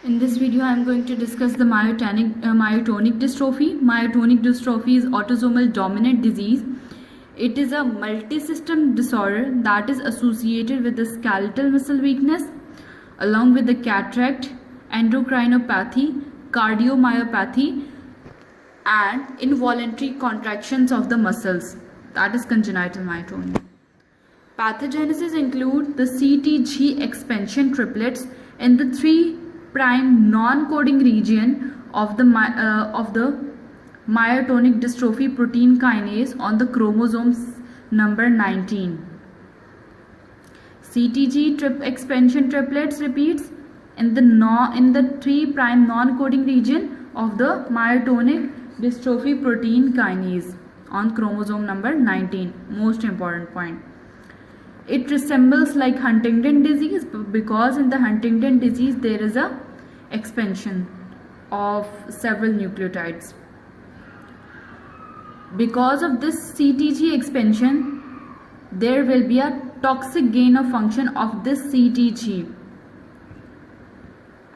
In this video, I am going to discuss the myotonic dystrophy. Myotonic dystrophy is autosomal dominant disease. It is a multi-system disorder that is associated with the skeletal muscle weakness, along with the cataract, endocrinopathy, cardiomyopathy, and involuntary contractions of the muscles. That is congenital myotonia. Pathogenesis include the CTG expansion triplets in the 3' non-coding region of the myotonic dystrophy protein kinase on the chromosomes number 19. CTG expansion triplets repeats in the 3' non-coding region of the myotonic dystrophy protein kinase on chromosome number 19. Most important point. It resembles like Huntington disease because in the Huntington disease there is a expansion of several nucleotides. Because of this CTG expansion, there will be a toxic gain of function of this CTG.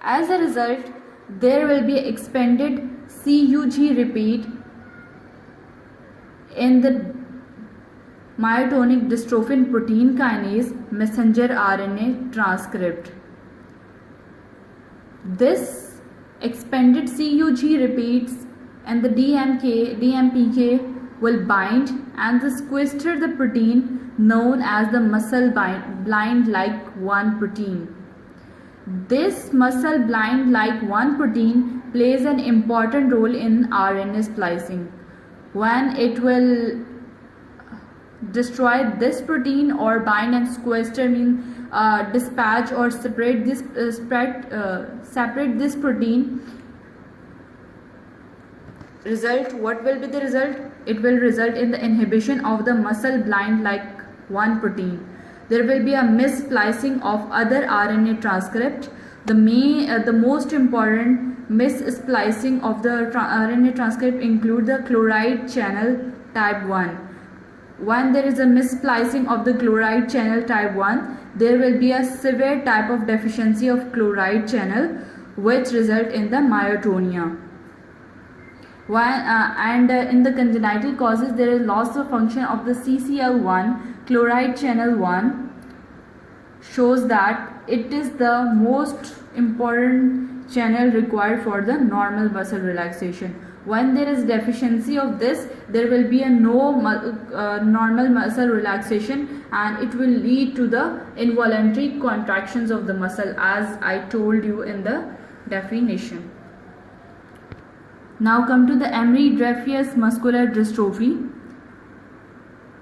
As a result, there will be expanded CUG repeat in the myotonic dystrophin protein kinase messenger RNA transcript. This expanded CUG repeats and the DMPK will bind and sequester the protein known as the muscle blind like 1 protein. This muscle blind like 1 protein plays an important role in RNA splicing. When it will destroy this protein or bind and sequester dispatch or separate this protein, what will be the result? It will result in the inhibition of the muscle blind like 1 protein. There will be a missplicing of other RNA transcript. The most important missplicing of the RNA transcript include the chloride channel type 1. When there is a missplicing of the chloride channel type 1, there will be a severe type of deficiency of chloride channel which result in the myotonia. In the congenital causes, there is loss of function of the CCL1, chloride channel 1, shows that it is the most important channel required for the normal muscle relaxation. When there is deficiency of this, there will be a normal muscle relaxation and it will lead to the involuntary contractions of the muscle as I told you in the definition. Now come to the Emery-Dreifuss muscular dystrophy.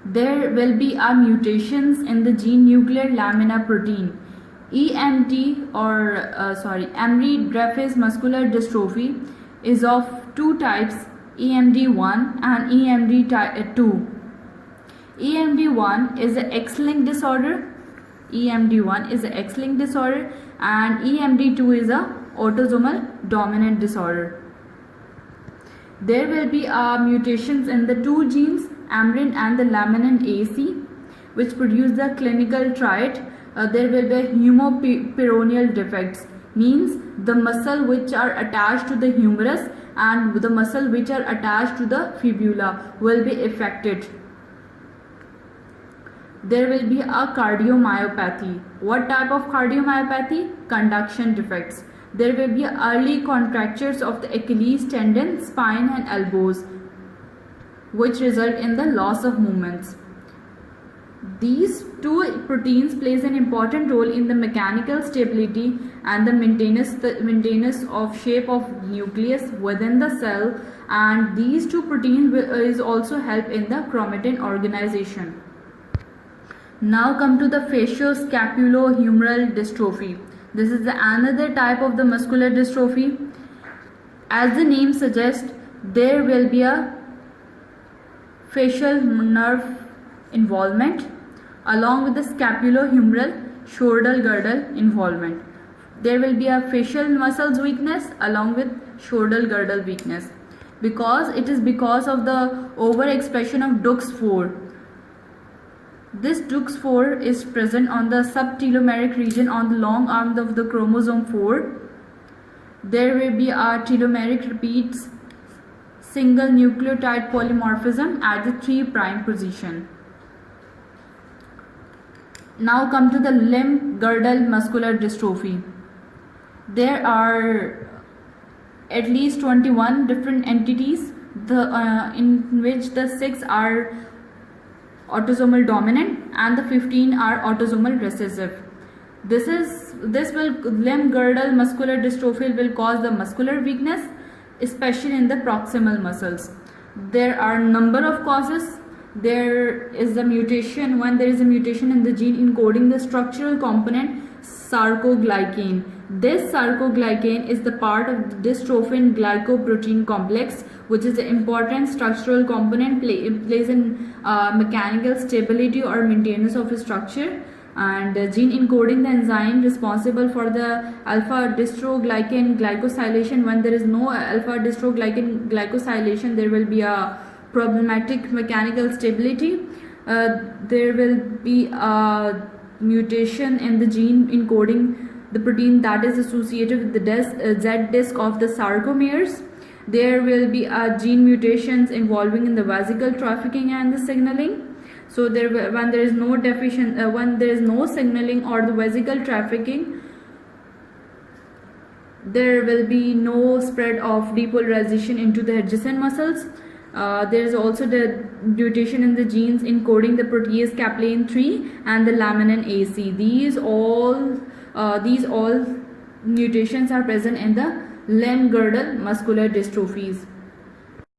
There will be mutations in the gene nuclear lamina protein. Emery-Dreifuss muscular dystrophy is of 2 types, EMD1 and EMD2. EMD1 is an X-linked disorder. And EMD2 is a autosomal dominant disorder. There will be mutations in the 2 genes, amrin and the laminin AC, which produce the clinical triad. There will be hemopyroneal defects, means the muscle which are attached to the humerus and the muscle which are attached to the fibula will be affected. There will be a cardiomyopathy. What type of cardiomyopathy? Conduction defects. There will be early contractures of the Achilles tendon, spine and elbows, which result in the loss of movements. These 2 proteins plays an important role in the mechanical stability and the maintenance of shape of nucleus within the cell, and these 2 proteins is also help in the chromatin organization. Now come to the facioscapulohumeral dystrophy. This is another type of the muscular dystrophy. As the name suggests, there will be a facial nerve involvement along with the scapulohumeral shoulder girdle involvement. There will be a facial muscles weakness along with shoulder girdle weakness because of the overexpression of DUX4. This DUX4 is present on the subtelomeric region on the long arm of the chromosome 4. There will be a telomeric repeats single nucleotide polymorphism at the 3' position. Now come to the limb girdle muscular dystrophy. There are at least 21 different entities in which the 6 are autosomal dominant and the 15 are autosomal recessive. Limb girdle muscular dystrophy will cause the muscular weakness, especially in the proximal muscles. There are number of causes. There is a mutation when there is a mutation in the gene encoding the structural component sarcoglycan. This sarcoglycan is the part of the dystrophin glycoprotein complex, which is an important structural component, plays in mechanical stability or maintenance of a structure. And gene encoding the enzyme responsible for the alpha dystroglycan glycosylation. When there is no alpha dystroglycan glycosylation, there will be a problematic mechanical stability. There will be a mutation in the gene encoding the protein that is associated with the Z disc of the sarcomeres. There will be gene mutations involving in the vesicle trafficking and the signaling. So when there is no signaling or the vesicle trafficking, there will be no spread of depolarization into the adjacent muscles. There is also the mutation in the genes encoding the protease caplane 3 and the laminin AC. These all mutations are present in the limb girdle muscular dystrophies.